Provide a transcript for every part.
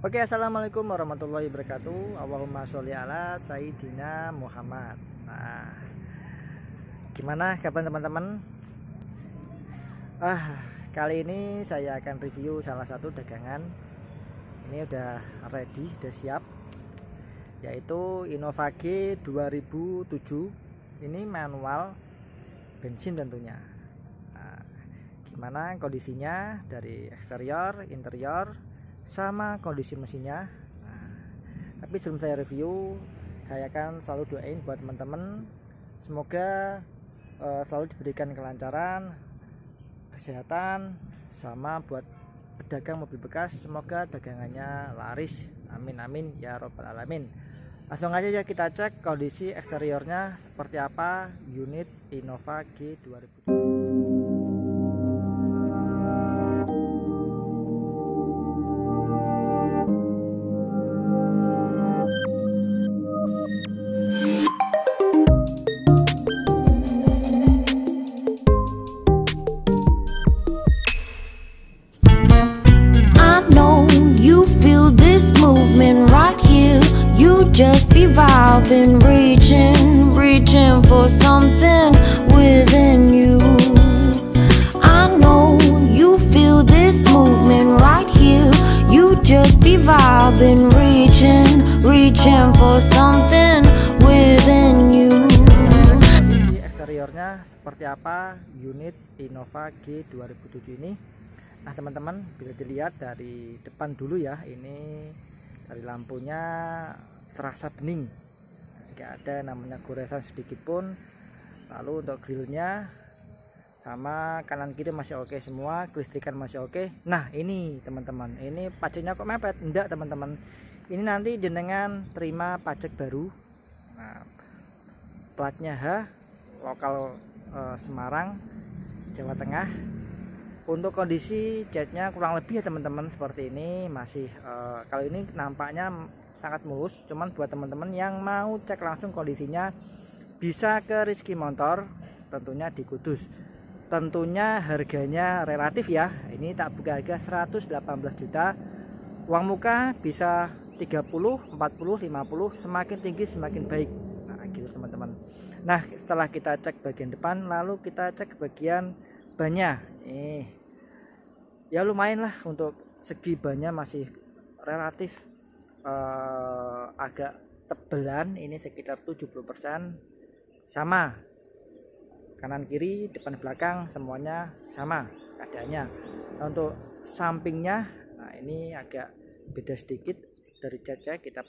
Oke, assalamualaikum warahmatullahi wabarakatuh. Allahumma sholli ala Sayyidina Muhammad. Nah, gimana kabar teman-teman? Kali ini saya akan review salah satu dagangan. Ini udah ready, udah siap, yaitu Innova G 2007. Ini manual bensin tentunya. Nah, gimana kondisinya dari eksterior, interior, sama kondisi mesinnya. Tapi sebelum saya review, saya akan selalu doain buat teman-teman, semoga selalu diberikan kelancaran, kesehatan, sama buat pedagang mobil bekas, semoga dagangannya laris, amin amin ya robbal alamin. Langsung aja ya kita cek kondisi eksteriornya seperti apa unit Innova G 2007. Just be vibing, reaching for something within you. I know you feel this movement right here. You just be vibing, reaching for something within you. Kondisi eksteriornya seperti apa unit Innova G 2007 ini? Nah teman-teman, bisa dilihat dari depan dulu ya. Ini dari lampunya terasa bening, nggak ada namanya goresan sedikit pun. Lalu untuk grillnya sama kanan kiri masih oke semua, kelistrikan masih oke. Nah ini teman-teman, ini pajaknya kok mepet? Enggak teman-teman, ini nanti jenengan terima pajak baru. Nah, platnya H, lokal Semarang, Jawa Tengah. Untuk kondisi catnya kurang lebih ya teman-teman seperti ini, masih kalau ini nampaknya sangat mulus. Cuman buat teman-teman yang mau cek langsung kondisinya, bisa ke Rizky Motor, tentunya di Kudus. Tentunya harganya relatif ya, ini tak buka harga 118 juta. Uang muka bisa 30, 40, 50, semakin tinggi semakin baik. Nah gitu teman-teman. Nah setelah kita cek bagian depan, lalu kita cek bagian bannya. Ya lumayan lah, untuk segi bannya masih relatif agak tebelan, ini sekitar 70%. Sama kanan kiri, depan belakang semuanya sama keadaannya. Nah, untuk sampingnya, nah ini agak beda sedikit dari catnya, kita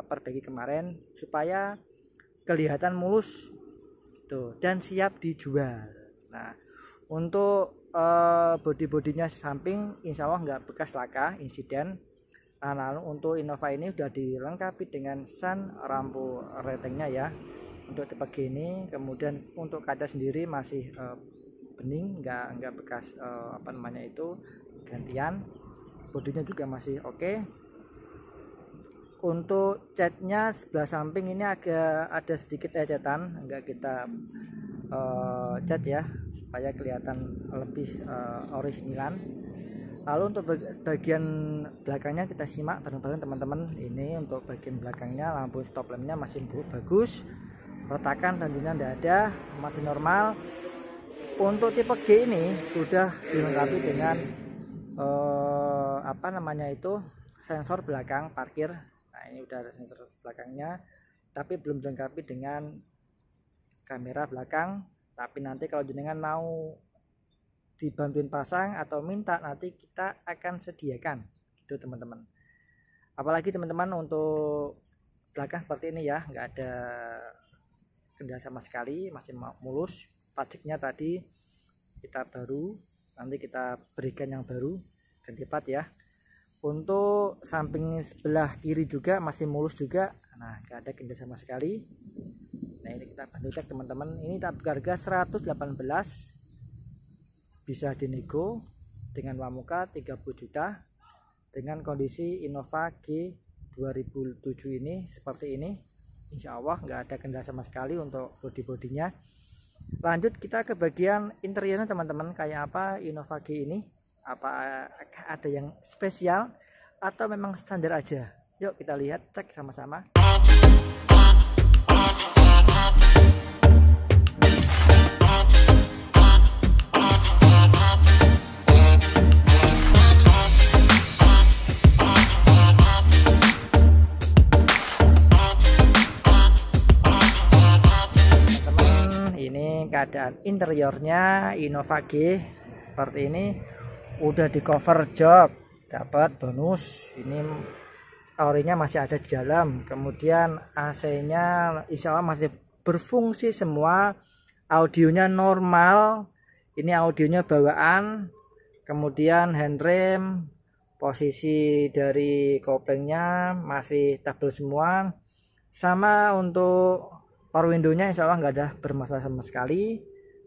perbaiki kemarin supaya kelihatan mulus tuh dan siap dijual. Nah untuk bodi-bodinya samping insya Allah nggak bekas laka insiden. Nah, lalu untuk Innova ini sudah dilengkapi dengan sun, lampu retengnya ya untuk tipe gini. Kemudian untuk kaca sendiri masih bening, nggak bekas gantian. Bodinya juga masih oke. Untuk catnya sebelah samping ini agak ada sedikit ecetan, nggak kita cat ya supaya kelihatan lebih originalan. Lalu untuk bagian belakangnya kita simak bareng-bareng teman-teman. Ini untuk bagian belakangnya, lampu stop lampnya masih bagus, retakan tentunya tidak ada, masih normal. Untuk tipe G ini sudah dilengkapi dengan sensor belakang parkir. Nah ini udah ada sensor belakangnya, tapi belum dilengkapi dengan kamera belakang. Tapi nanti kalau jenengan mau dibantuin pasang atau minta, nanti kita akan sediakan gitu teman-teman. Apalagi teman-teman untuk belakang seperti ini ya, nggak ada kendala sama sekali, masih mulus. Pajaknya tadi kita baru, nanti kita berikan yang baru, ganti plat ya. Untuk samping sebelah kiri juga masih mulus juga, nah nggak ada kendala sama sekali. Nah ini kita bantu cek teman-teman. Ini tak harga 118, bisa dinego dengan uang muka 30 juta. Dengan kondisi Innova G 2007 ini seperti ini, insya Allah nggak ada kendala sama sekali untuk bodi-bodinya. Lanjut kita ke bagian interiornya teman-teman, kayak apa Innova G ini, apa ada yang spesial atau memang standar aja? Yuk kita lihat, cek sama-sama. Keadaan interiornya Innova G seperti ini, udah di cover jok, dapat bonus. Ini orinya masih ada di dalam, kemudian AC-nya insya Allah masih berfungsi semua, audionya normal, ini audionya bawaan, kemudian handrem, posisi dari koplingnya masih stabil semua, sama untuk power window-nya insya Allah nggak ada bermasalah sama sekali.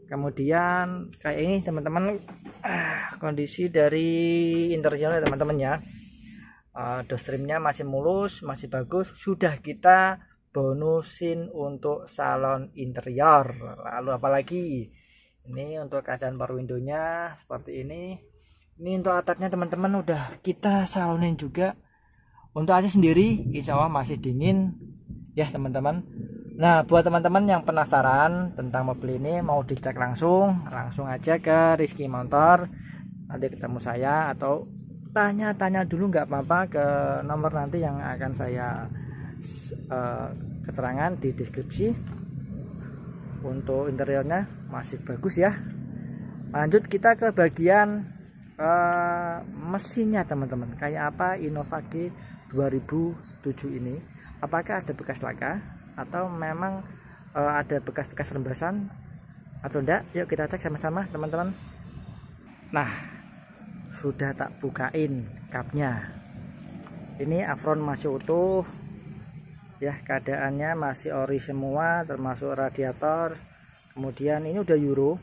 Kemudian kayak ini teman-teman, kondisi dari interiornya teman-teman ya, door trimnya masih mulus, masih bagus. Sudah kita bonusin untuk salon interior. Lalu apalagi ini untuk keadaan power window-nya seperti ini. Ini untuk atapnya teman-teman udah kita salonin juga. Untuk AC sendiri insya Allah masih dingin ya teman-teman. Nah, buat teman-teman yang penasaran tentang mobil ini, mau dicek langsung aja ke Rizky Motor, nanti ketemu saya, atau tanya-tanya dulu nggak apa-apa ke nomor nanti yang akan saya keterangan di deskripsi. Untuk interiornya masih bagus ya. Lanjut kita ke bagian mesinnya teman-teman, kayak apa Innova G 2007 ini, apakah ada bekas laka atau memang ada bekas-bekas rembesan atau enggak? Yuk kita cek sama-sama teman-teman. Nah, sudah tak bukain kapnya. Ini apron masih utuh ya, keadaannya masih ori semua termasuk radiator. Kemudian ini udah Euro,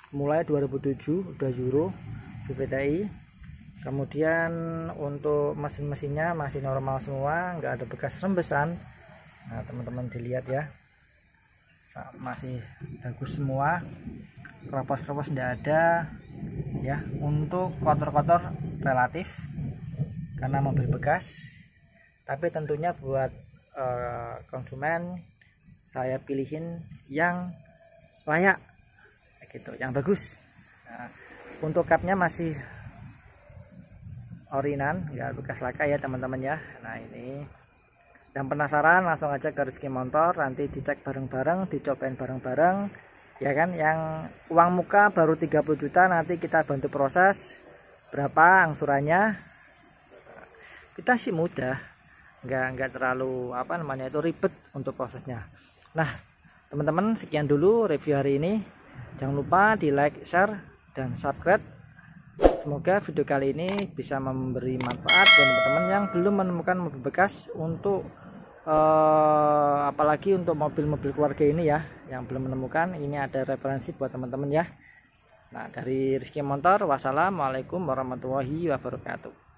mulai 2007 udah Euro VVTi. Kemudian untuk mesin-mesinnya masih normal semua, nggak ada bekas rembesan. Nah teman-teman dilihat ya, masih bagus semua, keropos-keropos tidak ada ya. Untuk kotor-kotor relatif karena mobil bekas, tapi tentunya buat konsumen saya pilihin yang layak gitu, yang bagus. Nah, untuk kapnya masih orinan, nggak bekas laka ya teman-teman ya. Nah ini yang penasaran langsung aja ke Rizky Motor, nanti dicek bareng-bareng, dicobain bareng-bareng ya kan. Yang uang muka baru 30 juta, nanti kita bantu proses berapa angsurannya. Kita sih mudah, nggak terlalu apa namanya itu ribet untuk prosesnya. Nah teman-teman, sekian dulu review hari ini. Jangan lupa di like, share, dan subscribe. Semoga video kali ini bisa memberi manfaat buat teman-teman yang belum menemukan mobil bekas untuk apalagi untuk mobil-mobil keluarga ini ya, yang belum menemukan. Ini ada referensi buat teman-teman ya. Nah dari Rizky Motor, wassalamualaikum warahmatullahi wabarakatuh.